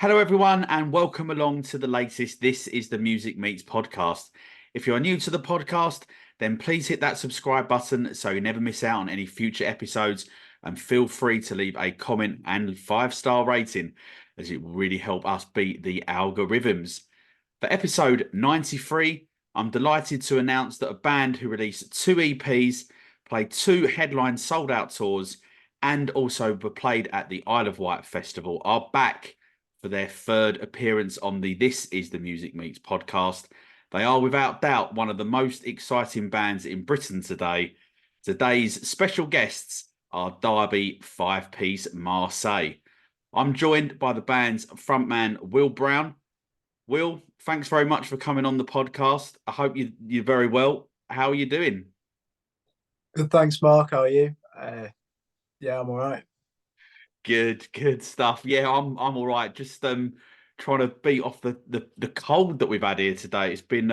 Hello, everyone, and welcome along to the latest This is the Music Meets podcast. If you're new to the podcast, then please hit that subscribe button so you never miss out on any future episodes. And feel free to leave a comment and 5-star rating, as it will really help us beat the algorithms. For episode 93, I'm delighted to announce that a band who released 2 EPs, played 2 headline sold out tours, and also were played at the Isle of Wight Festival are back for their 3rd appearance on the This Is the Music Meets podcast. They are without doubt one of the most exciting bands in Britain today. Today's special guests are Derby 5-piece Marseille. I'm joined by the band's frontman, Will Brown. Will, thanks very much for coming on the podcast. I hope you're very well. How are you doing? Good, thanks, Mark. How are you? Yeah, I'm all right. Good stuff. Yeah, I'm all right. Just trying to beat off the cold that we've had here today. It's been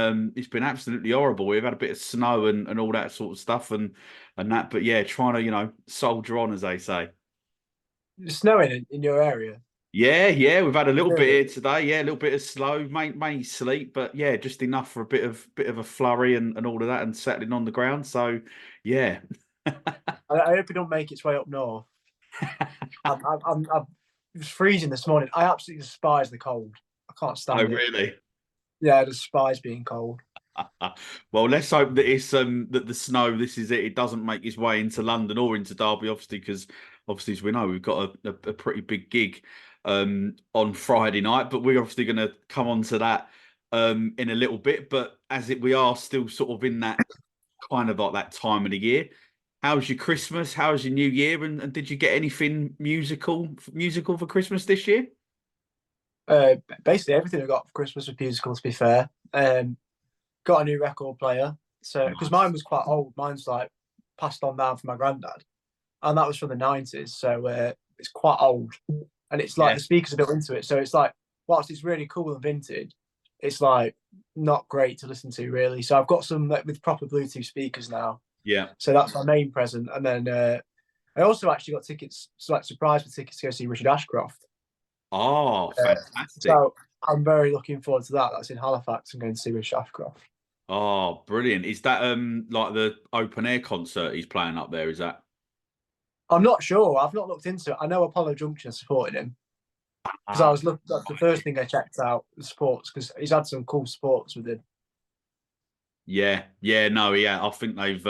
absolutely horrible. We've had a bit of snow and all that sort of stuff and that, but yeah, trying to, soldier on, as they say. It's snowing in your area. Yeah, we've had a little bit Really? here today. Yeah, a little bit of slow, mainly sleet, but yeah, just enough for a bit of a flurry and all of that and settling on the ground. So yeah. I hope it don't make its way up north. It was freezing this morning. I absolutely despise the cold. I can't Oh, stand it. really? Yeah, I despise being cold. Well, let's hope that it's that the snow, this is it. It doesn't make its way into London or into Derby, obviously, because obviously, as we know, we've got a pretty big gig on Friday night. But we're obviously going to come on to that in a little bit. But we are still sort of in that kind of like that time of the year. How's your Christmas? How's your New Year? And did you get anything musical for Christmas this year? Basically, everything I got for Christmas was musical. To be fair, got a new record player. So because mine Nice. was quite old, mine's like passed on down from my granddad, and that was from the '90s. So it's quite old, and it's like Yeah. the speakers are built into it. So it's like, whilst it's really cool and vintage, it's like not great to listen to really. So I've got some like, with proper Bluetooth speakers now. Yeah. So that's my main present. And then I also actually got tickets, like surprise for tickets to go see Richard Ashcroft. Oh, Uh, fantastic. so I'm very looking forward to that. That's in Halifax. I'm going to see Richard Ashcroft. Oh, brilliant. Is that like the open air concert he's playing up there, is that? I'm not sure. I've not looked into it. I know Apollo Junction supported him because I Ah, was looking. That's the first thing I checked out, the sports, because he's had some cool sports with him. yeah, no, yeah. I think they've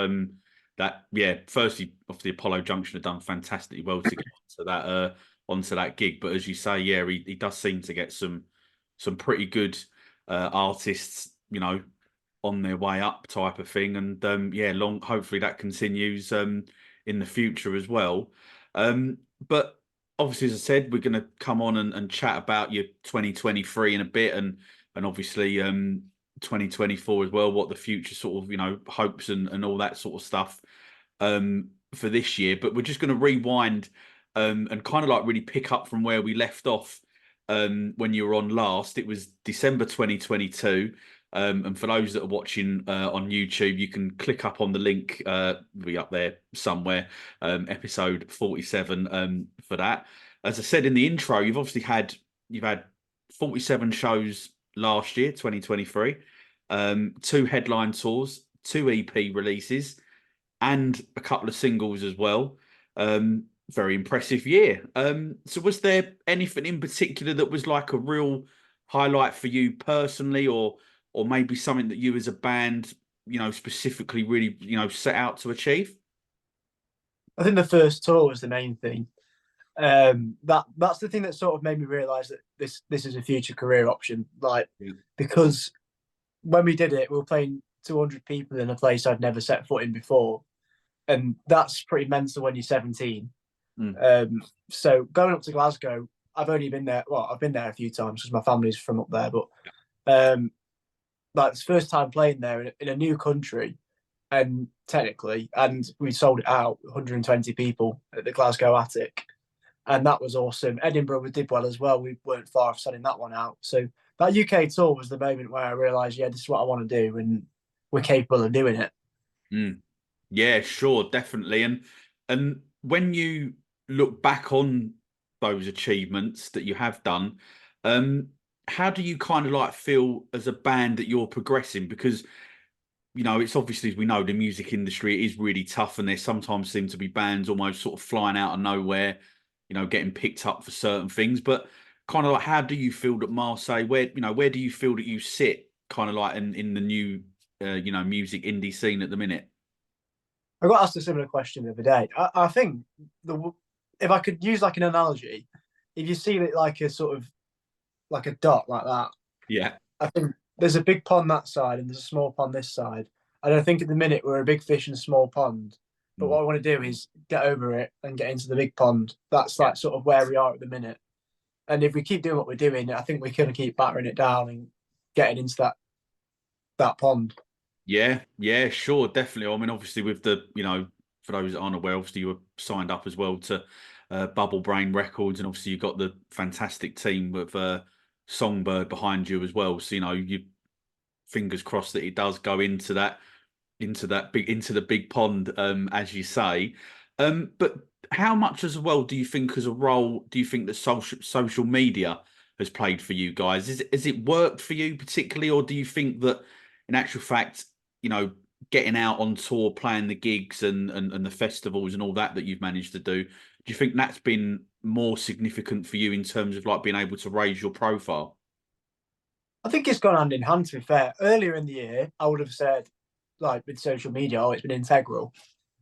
firstly off the Apollo Junction have done fantastically well to get onto that gig. But as you say, yeah, he does seem to get some pretty good artists, on their way up type of thing. And yeah, hopefully that continues in the future as well. But obviously, as I said, we're gonna come on and chat about your 2023 in a bit and obviously 2024 as well, what the future sort of, hopes and all that sort of stuff for this year. But we're just going to rewind and kind of like really pick up from where we left off when you were on last. It was December 2022. And for those that are watching on YouTube, you can click up on the link, be up there somewhere, episode 47 for that. As I said in the intro, you've had 47 shows last year, 2023, 2 headline tours, 2 EP releases, and a couple of singles as well. Very impressive year. So was there anything in particular that was like a real highlight for you personally, or maybe something that you as a band, specifically really, set out to achieve? I think the first tour was the main thing. That's the thing that sort of made me realise that this is a future career option. Like Yeah. because when we did it, we were playing 200 people in a place I'd never set foot in before, and that's pretty mental when you're 17. Mm. So going up to Glasgow, I've only been there. Well, I've been there a few times because my family's from up there, but um, like it's first time playing there in a new country, and technically, and we sold it out 120 people at the Glasgow Attic, and that was awesome. Edinburgh we did well as well. We weren't far off selling that one out. So that UK tour was the moment where I realised, yeah, this is what I want to do, and we're capable of doing it. Mm. Yeah, sure, definitely. And when you look back on those achievements that you have done, Um, how do you kind of like feel as a band that you're progressing? Because it's obviously, as we know, the music industry is really tough, and there sometimes seem to be bands almost sort of flying out of nowhere, getting picked up for certain things. But kind of like, how do you feel that Marseille? Where do you feel that you sit, kind of like in the new, music indie scene at the minute? I got asked a similar question the other day. I think the if I could use like an analogy, if you see it like a sort of like a dot like that, Yeah. I think there's a big pond that side and there's a small pond this side. And I think at the minute we're a big fish in a small pond. But Mm. what I want to do is get over it and get into the big pond. That's Yeah. like sort of where we are at the minute. And if we keep doing what we're doing, I think we're going to keep battering it down and getting into that pond. Yeah, yeah, sure, definitely. I mean, obviously, with the, for those that aren't aware, obviously you were signed up as well to Bubble Brain Records, and obviously you've got the fantastic team with Songbird behind you as well. So, you fingers crossed that it does go into the big pond, as you say. But how much as well do you think, as a role, do you think that social media has played for you guys? Has it worked for you particularly, or do you think that in actual fact, you know, getting out on tour, playing the gigs and the festivals and all that you've managed to do you think that's been more significant for you in terms of like being able to raise your profile? I think it's gone hand in hand, to be fair. Earlier in the year, I would have said, like with social media, oh, it's been integral.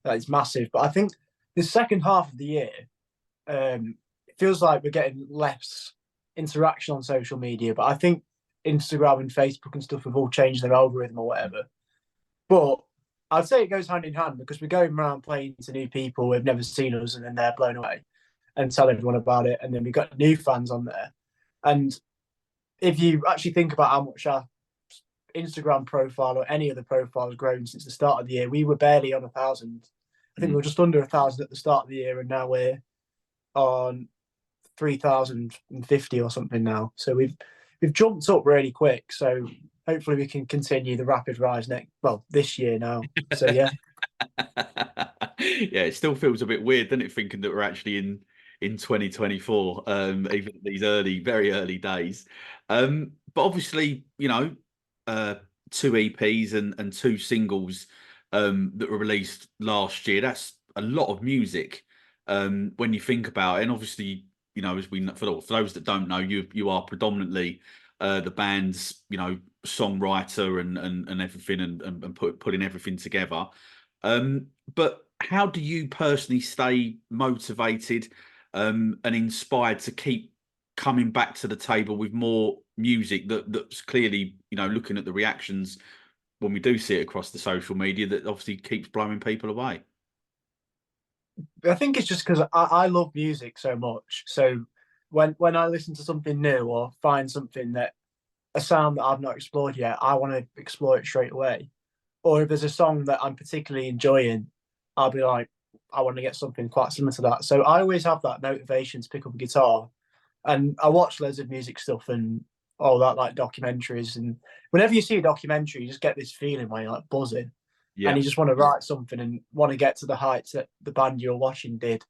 That is massive. But I think the second half of the year, it feels like we're getting less interaction on social media. But I think Instagram and Facebook and stuff have all changed their algorithm or whatever. But I'd say it goes hand in hand because we're going around playing to new people who've never seen us and then they're blown away and tell everyone about it. And then we've got new fans on there. And if you actually think about how much our Instagram profile or any other profile has grown since the start of the year, we were barely on 1,000. I think we Mm. were just under 1,000 at the start of the year, and now we're on 3,050 or something now. So we've jumped up really quick. So hopefully we can continue the rapid rise this year now. So yeah. Yeah, it still feels a bit weird, doesn't it, thinking that we're actually in 2024, even these very early days. But obviously, uh, two EPs and two singles that were released last year. That's a lot of music when you think about it. And obviously, as we for those that don't know, you are predominantly the band's, songwriter and everything and putting everything together. But how do you personally stay motivated and inspired to keep coming back to the table with more music that's clearly, looking at the reactions when we do see it across the social media, that obviously keeps blowing people away? I think it's just because I love music so much. So when I listen to something new or find something that a sound that I've not explored yet, I want to explore it straight away. Or if there's a song that I'm particularly enjoying, I'll be like, I want to get something quite similar to that. So I always have that motivation to pick up a guitar. And I watch loads of music stuff and all that, like documentaries. And whenever you see a documentary, you just get this feeling where you're like buzzing and Yeah. you just want to write something and want to get to the heights that the band you're watching did.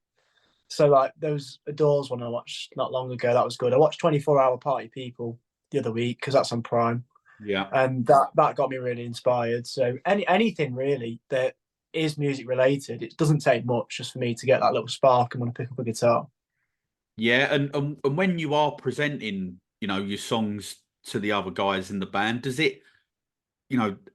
So like those Adores one I watched not long ago, that was good. I watched 24-hour Party People the other week because that's on Prime, Yeah. and that got me really inspired. So anything really that is music related, it doesn't take much just for me to get that little spark and want to pick up a guitar. Yeah, and when you are presenting, your songs to the other guys in the band, does it,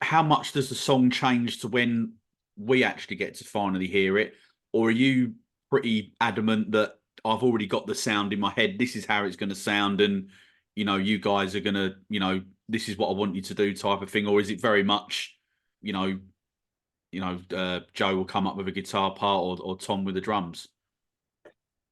how much does the song change to when we actually get to finally hear it? Or are you pretty adamant that I've already got the sound in my head, this is how it's going to sound, and you guys are gonna, this is what I want you to do type of thing? Or is it very much, you know, Joe will come up with a guitar part or Tom with the drums?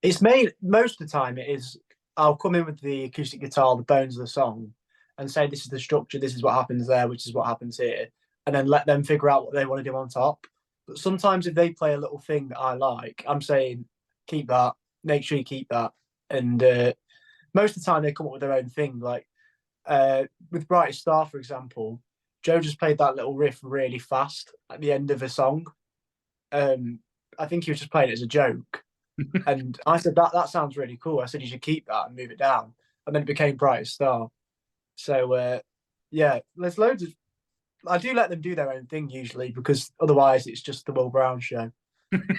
It's made most of the time. It is. I'll come in with the acoustic guitar, the bones of the song, and say this is the structure, this is what happens there, which is what happens here, and then let them figure out what they want to do on top. But sometimes if they play a little thing that I like, I'm saying keep that, make sure you keep that, and most of the time they come up with their own thing. Like with Brightest Star, for example, Joe just played that little riff really fast at the end of a song. Um, I think he was just playing it as a joke. And I said that sounds really cool. I said you should keep that and move it down. and then it became Brightest Star. So yeah, there's loads of. I do let them do their own thing usually because otherwise it's just the Will Brown show,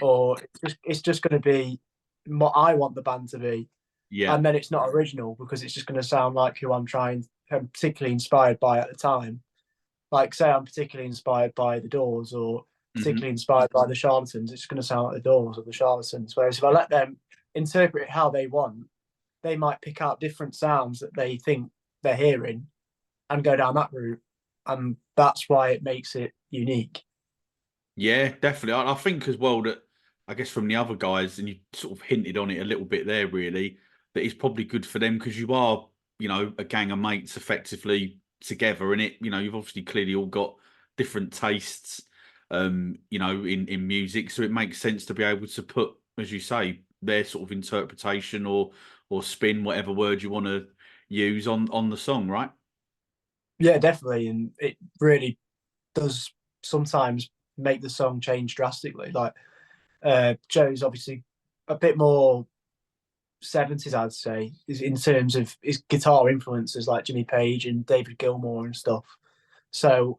or it's just going to be what I want the band to be, Yeah. and then it's not original because it's just going to sound like who I'm particularly inspired by at the time. Like say I'm particularly inspired by the Doors or Hmm. particularly inspired by the Charlatans, it's going to sound like the Doors or the Charlatans. Whereas if I let them interpret it how they want, they might pick out different sounds that they think they're hearing and go down that route, and that's why it makes it unique. Yeah, definitely. I think as well that I guess from the other guys, and you sort of hinted on it a little bit there, really, that it's probably good for them because you are, a gang of mates effectively together, and you've obviously clearly all got different tastes, in music, so it makes sense to be able to put, as you say, their sort of interpretation or spin, whatever word you want to use on the song, right? Yeah, definitely, and it really does sometimes make the song change drastically. Like Joe's obviously a bit more 70s, I'd say, is in terms of his guitar influences like Jimmy Page and David Gilmour and stuff. So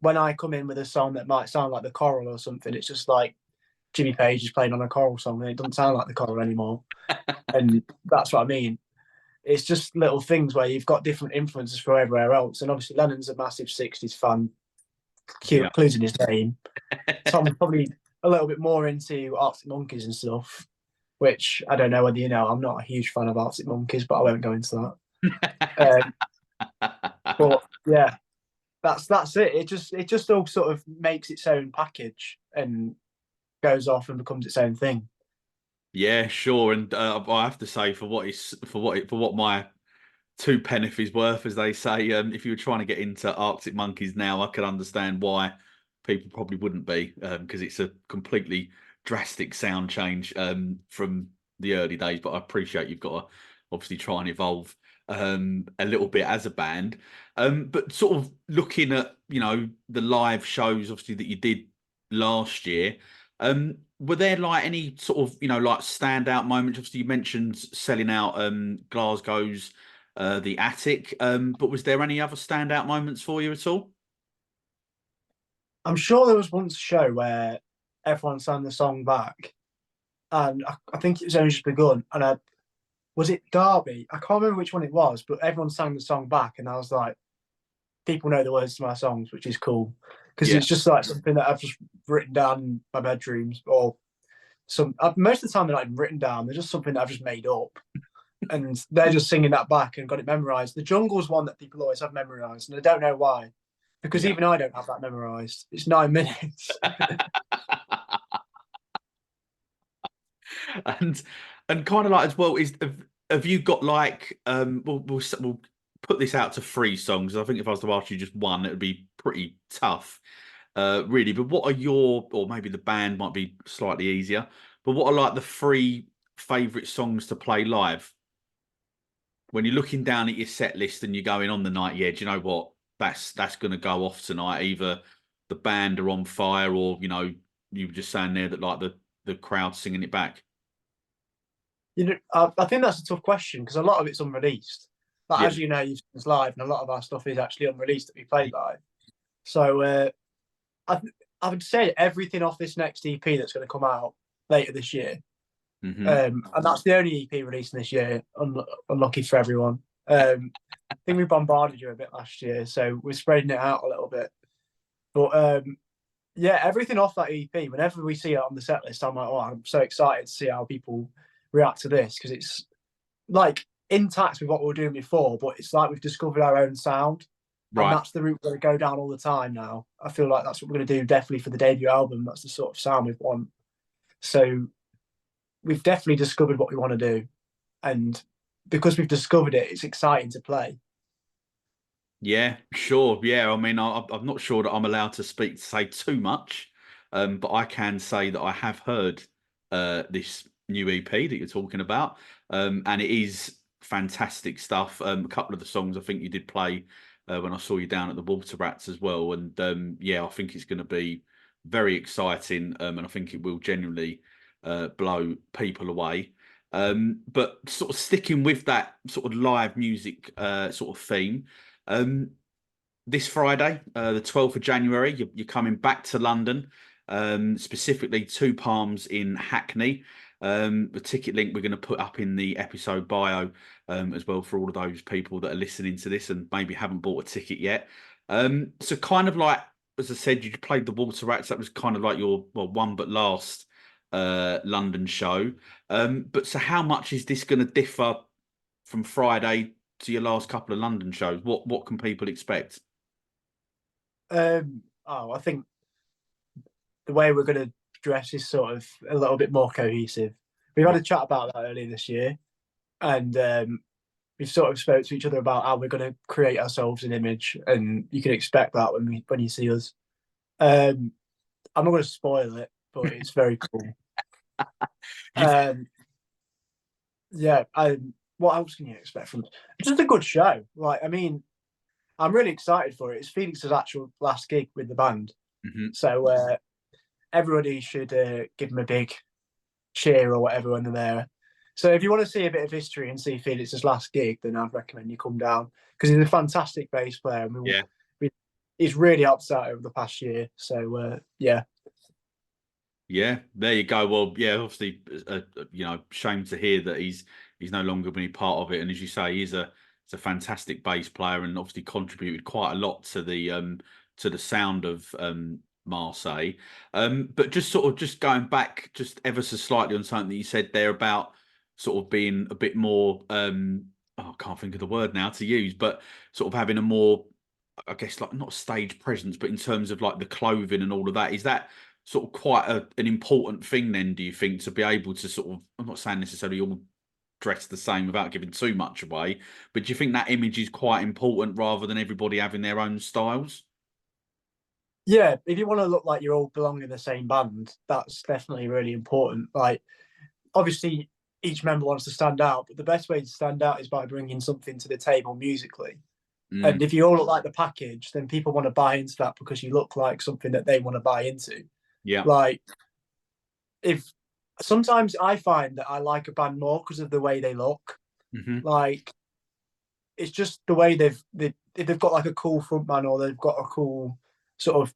when I come in with a song that might sound like the choral or something, it's just like Jimmy Page is playing on a choral song and it doesn't sound like the choral anymore. And that's what I mean. It's just little things where you've got different influences from everywhere else. And obviously Lennon's a massive 60s fan, Yeah. including his name. Tom's probably a little bit more into Arctic Monkeys and stuff, which I don't know whether you know. I'm not a huge fan of Arctic Monkeys, but I won't go into that. But yeah, that's it. It just all sort of makes its own package and goes off and becomes its own thing. Yeah, sure. And I have to say, for what my two penneth is worth, as they say, if you were trying to get into Arctic Monkeys now, I could understand why people probably wouldn't be, because it's a completely drastic sound change from the early days. But I appreciate you've got to obviously try and evolve a little bit as a band. But sort of looking at the live shows, obviously that you did last year. Were there like any sort of like standout moments? Obviously, you mentioned selling out Glasgow's the attic, but was there any other standout moments for you at all? I'm sure there was once a show where everyone sang the song back, and I think it was only just begun. And was it Derby? I can't remember which one it was, but everyone sang the song back, and I was like, people know the words to my songs, which is cool because Yeah. it's just like something that I've just written down in my bedrooms or most of the time they're not even written down. They're just something that I've just made up, and they're just singing that back and got it memorized. The Jungle's one that people always have memorized, and I don't know why, because Yeah. even I don't have that memorized. It's 9 minutes. and and kind of like as well is have you got like we'll put this out to three songs. I think if I was to ask you just one, it would be pretty tough, really. But what are your, or maybe the band might be slightly easier, but what are like the three favorite songs to play live when you're looking down at your set list and you're going on the night? Yeah, do you know what? That's going to go off tonight. Either the band are on fire, or you were just saying there that like the crowd singing it back. I think that's a tough question because a lot of it's unreleased. But Yeah. as you know, you've seen us live, and a lot of our stuff is actually unreleased that we play live. So I, I would say everything off this next EP that's going to come out later this year. Hmm. And that's the only EP releasing this year. Unlucky for everyone. I think we bombarded you a bit last year, so we're spreading it out a little bit. But yeah, everything off that EP, whenever we see it on the set list, I'm like, oh, I'm so excited to see how people react to this because it's like intact with what we were doing before, but it's like we've discovered our own sound. And Right. that's the route we're going to go down all the time now. I feel like that's what we're going to do definitely for the debut album. That's the sort of sound we want. So we've definitely discovered what we want to do. And because we've discovered it, it's exciting to play. Yeah, sure. Yeah, I mean, I'm not sure that I'm allowed to say too much, but I can say that I have heard this new EP that you're talking about, and it is fantastic stuff. A couple of the songs I think you did play when I saw you down at the Water Rats as well, and yeah, I think it's going to be very exciting, and I think it will genuinely blow people away. But sort of sticking with that sort of live music sort of theme. Um, this Friday, the 12th of January, you're coming back to London, specifically Two Palms in Hackney. The ticket link we're going to put up in the episode bio as well for all of those people that are listening to this and maybe haven't bought a ticket yet. So kind of like, as I said, you played the Water Rats. That was kind of like your one but last London show. But so how much is this going to differ from Friday to your last couple of London shows? What can people expect? I think the way we're going to dress is sort of a little bit more cohesive. We've had a chat about that earlier this year, and we've sort of spoke to each other about how we're going to create ourselves an image, and you can expect that when you see us. I'm not going to spoil it, but it's very cool. You've Yeah, what else can you expect from it? Just a good show. Like, I mean, I'm really excited for it. It's Felix's actual last gig with the band, Mhm. so everybody should give him a big cheer or whatever when they're there. So if you want to see a bit of history and see Felix's last gig, then I'd recommend you come down because he's a fantastic bass player. And Yeah. he's really helped us out over the past year. So yeah. Yeah, there you go. Well, yeah, obviously, shame to hear that he's no longer been a part of it. And as you say, he's a fantastic bass player and obviously contributed quite a lot to the sound of Marseille. But just sort of just going back just ever so slightly on something that you said there about sort of being a bit more I can't think of the word now to use, but sort of having a more, I guess, like not stage presence, but in terms of like the clothing and all of that, is that sort of quite an important thing then, do you think, to be able to sort of, I'm not saying necessarily all dress the same without giving too much away, but do you think that image is quite important rather than everybody having their own styles? Yeah, if you want to look like you all belong in the same band, that's definitely really important. Like, obviously, each member wants to stand out, but the best way to stand out is by bringing something to the table musically. Mm, And if you all look like the package, then people want to buy into that because you look like something that they want to buy into. yeah. Like, if sometimes I find that I like a band more because of the way they look. Hmm. Like, it's just the way if they've got like a cool frontman or they've got a cool sort of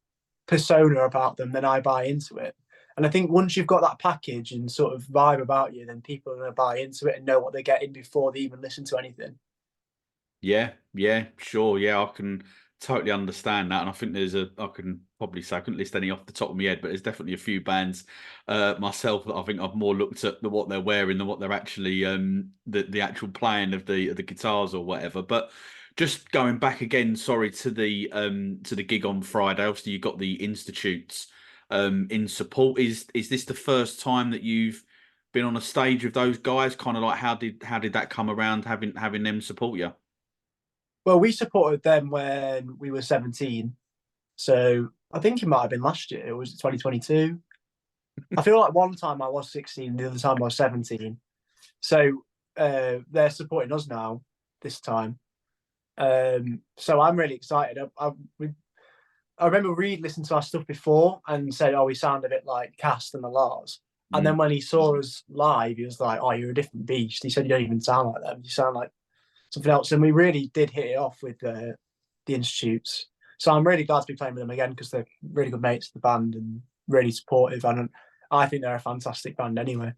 persona about them, then I buy into it. And I think once you've got that package and sort of vibe about you, then people are going to buy into it and know what they're getting before they even listen to anything. Yeah, yeah, sure. Yeah, I can totally understand that. And I think I can probably say, I couldn't list any off the top of my head, but there's definitely a few bands myself that I think I've more looked at what they're wearing than what they're actually, the actual playing of the guitars or whatever. But just going back again, sorry, to the gig on Friday, obviously you got the Institutes in support. Is this the first time that you've been on a stage with those guys? Kind of like how did that come around having them support you? Well, we supported them when we were 17. So I think it might have been last year. It was 2022. I feel like one time I was 16, the other time I was 17. So they're supporting us now this time. So I'm really excited. I remember Reed listened to our stuff before and said, "Oh, we sound a bit like Cast and the Lars." And Mm. then when he saw us live, he was like, "Oh, you're a different beast." He said, "You don't even sound like them. You sound like something else." And we really did hit it off with the Institutes. So I'm really glad to be playing with them again because they're really good mates of the band and really supportive. And I think they're a fantastic band anyway.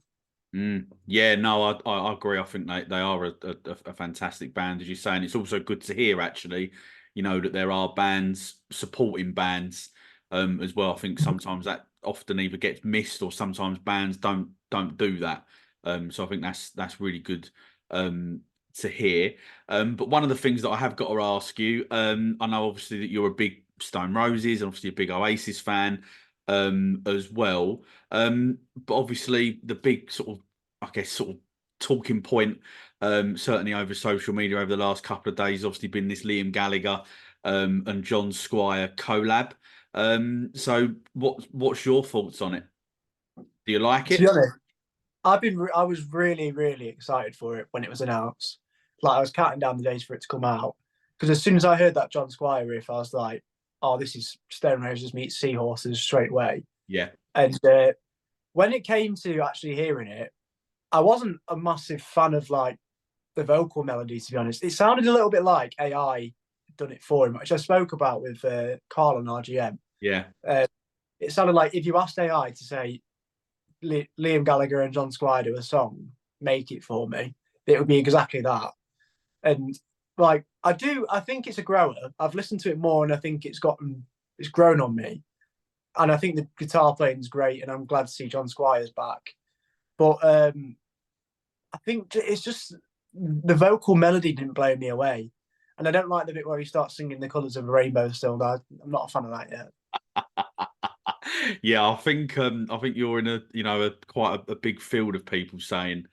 Mm. Yeah, no, I agree. I think they are a fantastic band, as you say, and it's also good to hear actually, that there are bands supporting bands as well. I think sometimes that often either gets missed or sometimes bands don't do that. So I think that's really good to hear. But one of the things that I have got to ask you, I know obviously that you're a big Stone Roses and obviously a big Oasis fan as well. But obviously the big sort of, I guess, sort of talking point, certainly over social media over the last couple of days, obviously been this Liam Gallagher and John Squire collab. So what's your thoughts on it? Do you like To be it? honest, I was really, really excited for it when it was announced. Like I was counting down the days for it to come out because as soon as I heard that John Squire riff, I was like, "Oh, this is Stone Roses meets Seahorses straight away." Yeah. And when it came to actually hearing it, I wasn't a massive fan of like the vocal melody, to be honest. It sounded a little bit like AI done it for him, which I spoke about with Carl on RGM. Yeah. It sounded like if you asked AI to say Liam Gallagher and John Squire do a song, make it for me, it would be exactly that. And like I think it's a grower. I've listened to it more, and I think it's grown on me. And I think the guitar playing is great, and I'm glad to see John Squire's back. But I think it's just the vocal melody didn't blow me away, and I don't like the bit where he starts singing "The Colours of a Rainbow." Still, I'm not a fan of that yet. Yeah, I think you're in a quite a big field of people saying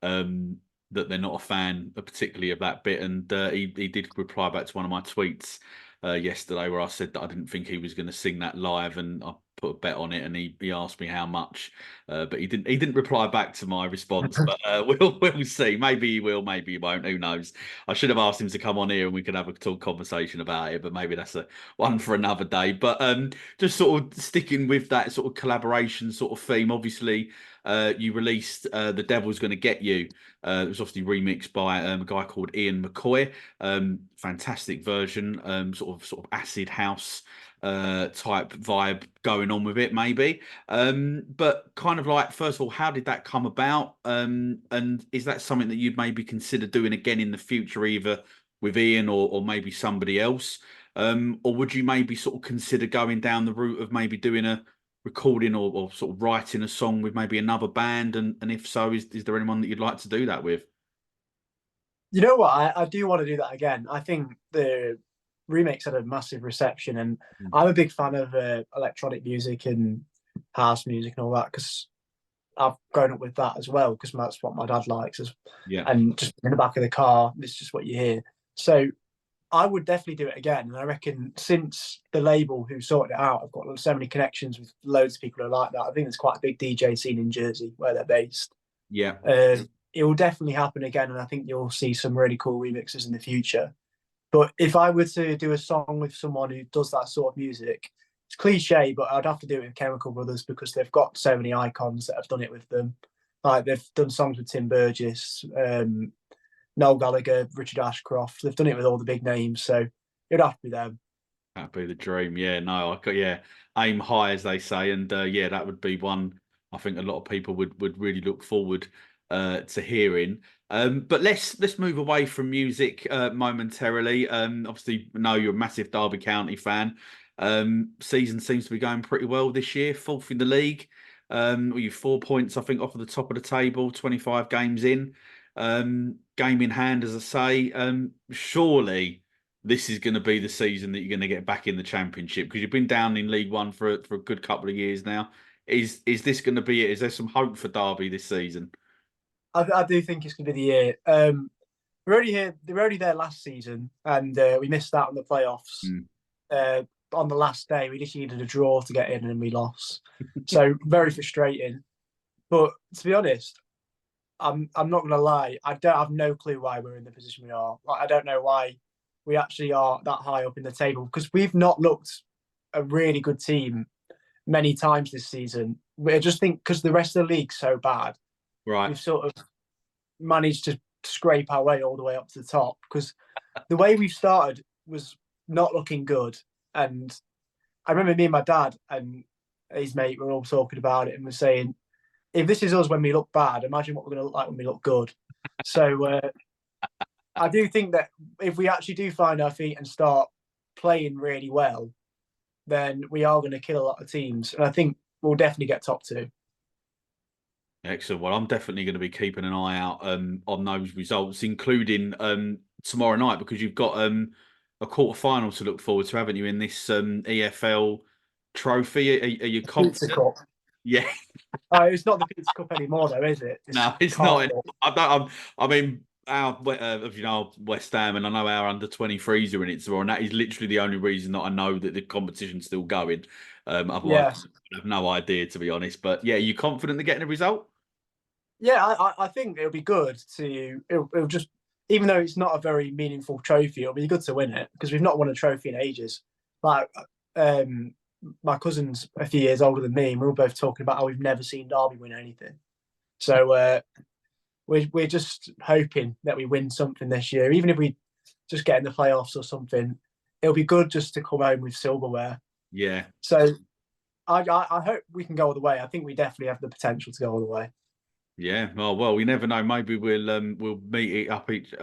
um that they're not a fan particularly of that bit, and he did reply back to one of my tweets yesterday where I said that I didn't think he was going to sing that live, and I put a bet on it, and he asked me how much, but he didn't reply back to my response. But we'll see. Maybe he will, maybe he won't. Who knows? I should have asked him to come on here and we could have a talk conversation about it, but maybe that's a one for another day. But just sort of sticking with that sort of collaboration sort of theme. Obviously, you released "The Devil's Gonna Get You." It was obviously remixed by a guy called Ian McCoy. Fantastic version, sort of acid house type vibe going on with it, maybe. But kind of like, first of all, how did that come about? And is that something that you'd maybe consider doing again in the future, either with Ian or maybe somebody else? Or would you maybe sort of consider going down the route of maybe doing a recording or sort of writing a song with maybe another band? And if so, is there anyone that you'd like to do that with? You know what? I do want to do that again. I think the remakes had a massive reception, and Mm. I'm a big fan of electronic music and house music and all that because I've grown up with that as well because that's what my dad likes. Yeah. And just in the back of the car, it's just what you hear. So I would definitely do it again. And I reckon since the label who sorted it out, I've got so many connections with loads of people who like that. I think there's quite a big DJ scene in Jersey where they're based. Yeah. It will definitely happen again, and I think you'll see some really cool remixes in the future. But if I were to do a song with someone who does that sort of music, it's cliche, but I'd have to do it with Chemical Brothers because they've got so many icons that have done it with them. Like they've done songs with Tim Burgess, Noel Gallagher, Richard Ashcroft. They've done it with all the big names, so it'd have to be them. That'd be the dream. Yeah, no, I got yeah, aim high as they say, and yeah, that would be one I think a lot of people would really look forward to hearing. But let's move away from music momentarily. Obviously, I know you're a massive Derby County fan. Season seems to be going pretty well this year, fourth in the league. Well, you 4 points, I think, off of the top of the table, 25 games in. Game in hand, as I say. Surely this is going to be the season that you're going to get back in the Championship because you've been down in League One for a good couple of years now. Is this going to be it? Is there some hope for Derby this season? I do think it's going to be the year. We're already here. They were already there last season, and we missed out on the playoffs. Mm. On the last day, we just needed a draw to get in, and we lost. So very frustrating. But to be honest, I'm not gonna lie. I don't have no clue why we're in the position we are. Like, I don't know why we actually are that high up in the table because we've not looked a really good team many times this season. I just think because the rest of the league's so bad, Right. we've sort of managed to scrape our way all the way up to the top because the way we've started was not looking good. And I remember me and my dad and his mate were all talking about it and were saying, if this is us when we look bad, imagine what we're going to look like when we look good. So I do think that if we actually do find our feet and start playing really well, then we are going to kill a lot of teams. And I think we'll definitely get top two. Excellent. Well, I'm definitely going to be keeping an eye out on those results, including tomorrow night, because you've got a quarter final to look forward to, haven't you, in this EFL trophy? Are you Pizza confident? Cup. Yeah. It's not the Pizza Cup anymore, though, is it? No, it's not. I don't. I mean, our West Ham, and I know our under 23s are in it tomorrow, and that is literally the only reason that I know that the competition's still going. Yeah. Otherwise, I have no idea, to be honest. But yeah, are you confident of getting a result? Yeah, I think it'll be good to. It'll just, even though it's not a very meaningful trophy, it'll be good to win it because we've not won a trophy in ages. Like, my cousin's a few years older than me, and we were both talking about how we've never seen Derby win anything. So we're just hoping that we win something this year, even if we just get in the playoffs or something. It'll be good just to come home with silverware. Yeah. So I hope we can go all the way. I think we definitely have the potential to go all the way. Yeah, well, we never know. Maybe we'll meet up each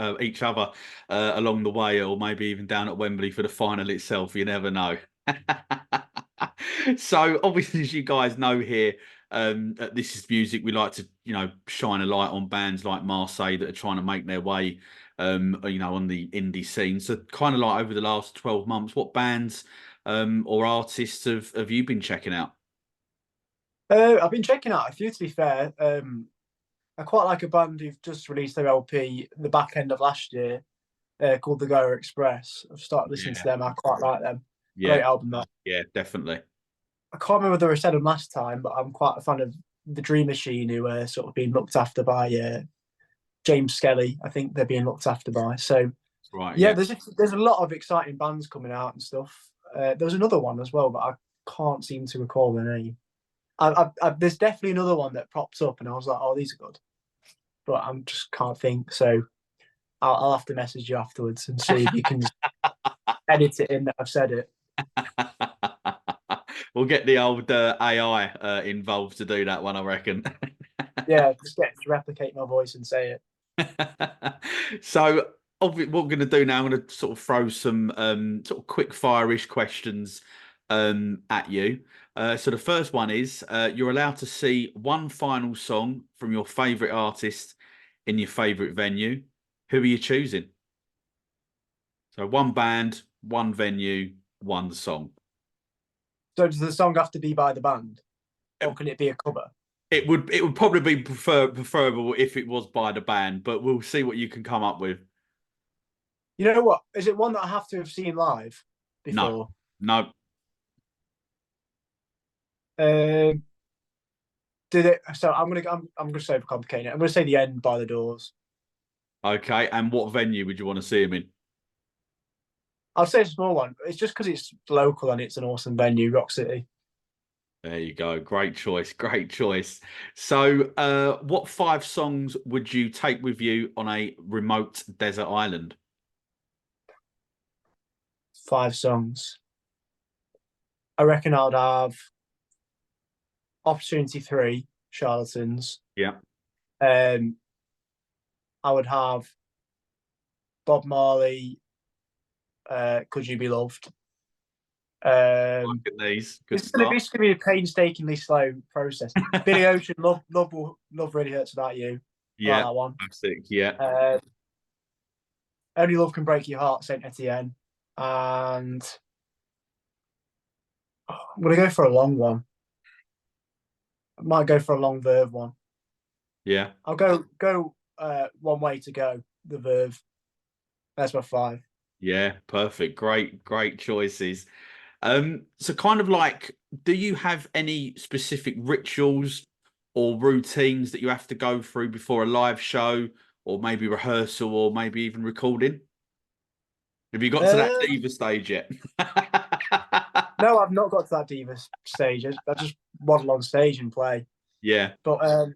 other along the way, or maybe even down at Wembley for the final itself. You never know. So obviously, as you guys know here, at This Is Music, we like to shine a light on bands like Marseille that are trying to make their way, on the indie scene. So kind of like over the last 12 months, what bands or artists have you been checking out? I've been checking out a few, to be fair. I quite like a band who've just released their LP the back end of last year, called The Goer Express. I've started listening to Yeah, them. I quite like them. yeah, Great album, that. yeah, definitely. I can't remember whether I said them last time, but I'm quite a fan of the Dream Machine, who are sort of being looked after by James Skelly. I think they're being looked after by. So Right, yeah, yeah. there's a lot of exciting bands coming out and stuff. There was another one as well, but I can't seem to recall the name. There's definitely another one that propped up, and I was like, oh, these are good, but I just can't think. So I'll have to message you afterwards and see if you can edit it in that I've said it. We'll get the old AI involved to do that one, I reckon. Yeah, just get to replicate my voice and say it. So, what we're going to do now, I'm going to sort of throw some sort of quick fire-ish questions at you. So the first one is you're allowed to see one final song from your favorite artist in your favorite venue. Who are you choosing? So one band, one venue, one song. So does the song have to be by the band, or can it be a cover? It would probably be preferable if it was by the band, but we'll see what you can come up with. You know what? Is it one that I have to have seen live No, before? no. Um, did it? So I'm gonna say for complicating it. I'm gonna say The End by the Doors. Okay, and what venue would you want to see him in? I'll say a small one. It's just because it's local and it's an awesome venue, Rock City. There you go. Great choice. Great choice. So, what five songs would you take with you on a remote desert island? 5 songs. I reckon I'd have Opportunity 3, Charlatans. Yeah. Um, I would have Bob Marley, Could You Be Loved. Look Um, at these. Good it's gonna start. be it's gonna be a painstakingly slow process. Billy Ocean, love really hurts without you. I like Yeah. that one. Classic. Yeah. Uh, Only Love Can Break Your Heart, Saint Etienne, and I'm gonna go for a long one. I might go for a long Verve one. Yeah. I'll go One Way to Go, the Verve. That's my 5. Yeah. Perfect. Great choices. So kind of like, do you have any specific rituals or routines that you have to go through before a live show, or maybe rehearsal, or maybe even recording? Have you got to that Um, diva stage yet? no, I've not got to that diva stage. I just waddle on stage and play. Yeah, But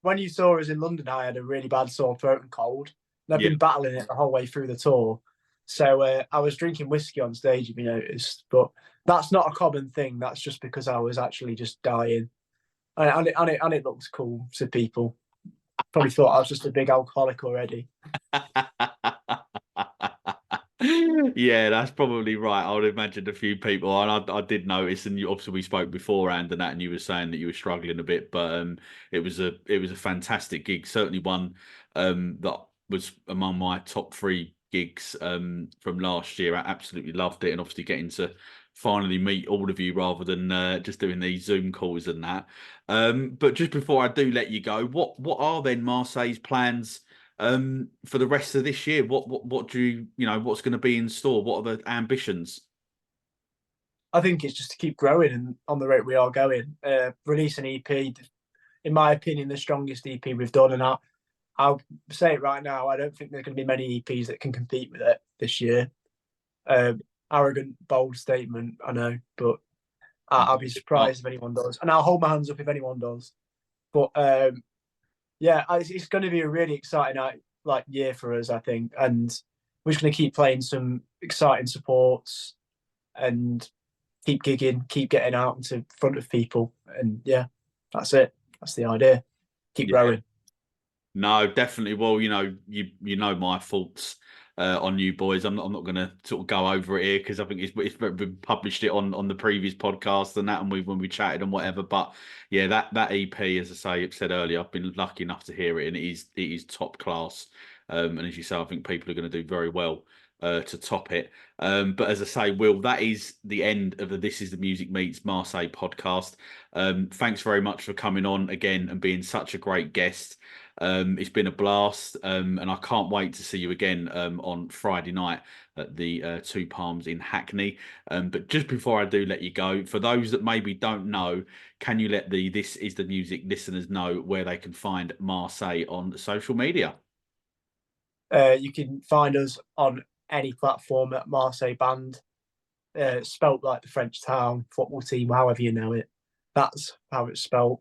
when you saw us in London, I had a really bad sore throat and cold, and I've yeah. been battling it the whole way through the tour. So I was drinking whiskey on stage, if you noticed. But that's not a common thing. That's just because I was actually just dying, and it looked cool to people. Probably thought I was just a big alcoholic already. Yeah, that's probably right. I would imagine a few people, and I did notice, and obviously we spoke beforehand and that, and you were saying that you were struggling a bit, but it was a fantastic gig, certainly one that was among my top three gigs from last year. I absolutely loved it, and obviously getting to finally meet all of you rather than just doing these Zoom calls and that. But just before I do let you go, what are then Marseille's plans? For the rest of this year, what do what's going to be in store? What are the ambitions? I think it's just to keep growing and on the rate we are going. Release an EP, in my opinion, the strongest EP we've done, and I'll say it right now. I don't think there's going to be many EPs that can compete with it this year. Arrogant, bold statement, I know, but I'll be surprised if anyone does, and I'll hold my hands up if anyone does. But yeah, it's going to be a really exciting like year for us, I think, and we're just going to keep playing some exciting supports and keep gigging, keep getting out into front of people, and yeah, that's it. That's the idea. Keep Yeah. growing. No, definitely. Well, you know my thoughts on you boys. I'm not going to sort of go over it here because I think it's been published it on the previous podcast and that, and when we chatted and whatever. But yeah, that EP, as I said earlier, I've been lucky enough to hear it, and it is top class. And as you say, I think people are going to do very well to top it. But as I say, Will, that is the end of the This Is the Music Meets Marseille podcast. Thanks very much for coming on again and being such a great guest. It's been a blast, and I can't wait to see you again on Friday night at the Two Palms in Hackney. But just before I do let you go, for those that maybe don't know, can you let the This Is the Music listeners know where they can find Marseille on social media? You can find us on any platform at Marseille Band, spelt like the French town football team, however you know it. That's how it's spelt.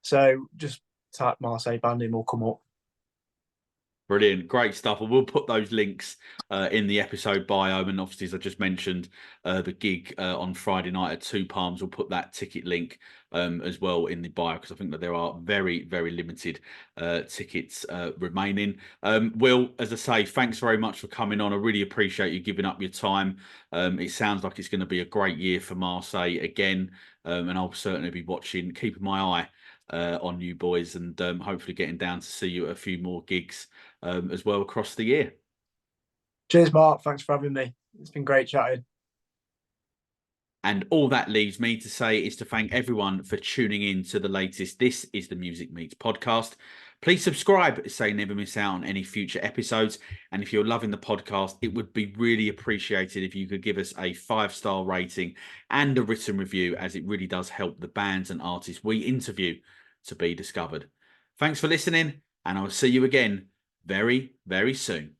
So just type Marseille Band in, will come up. Brilliant, great stuff. And we'll put those links in the episode bio. And obviously, as I just mentioned, the gig on Friday night at Two Palms, we'll put that ticket link as well in the bio because I think that there are very, very limited tickets remaining. Will, as I say, thanks very much for coming on. I really appreciate you giving up your time. It sounds like it's going to be a great year for Marseille again. And I'll certainly be watching, keeping my eye on you boys, and hopefully getting down to see you at a few more gigs as well across the year. Cheers, Mark. Thanks for having me. It's been great chatting. And all that leaves me to say is to thank everyone for tuning in to the latest This Is the Music Meets podcast. Please subscribe so you never miss out on any future episodes. And if you're loving the podcast, it would be really appreciated if you could give us a 5-star rating and a written review, as it really does help the bands and artists we interview to be discovered. Thanks for listening, and I'll see you again very, very soon.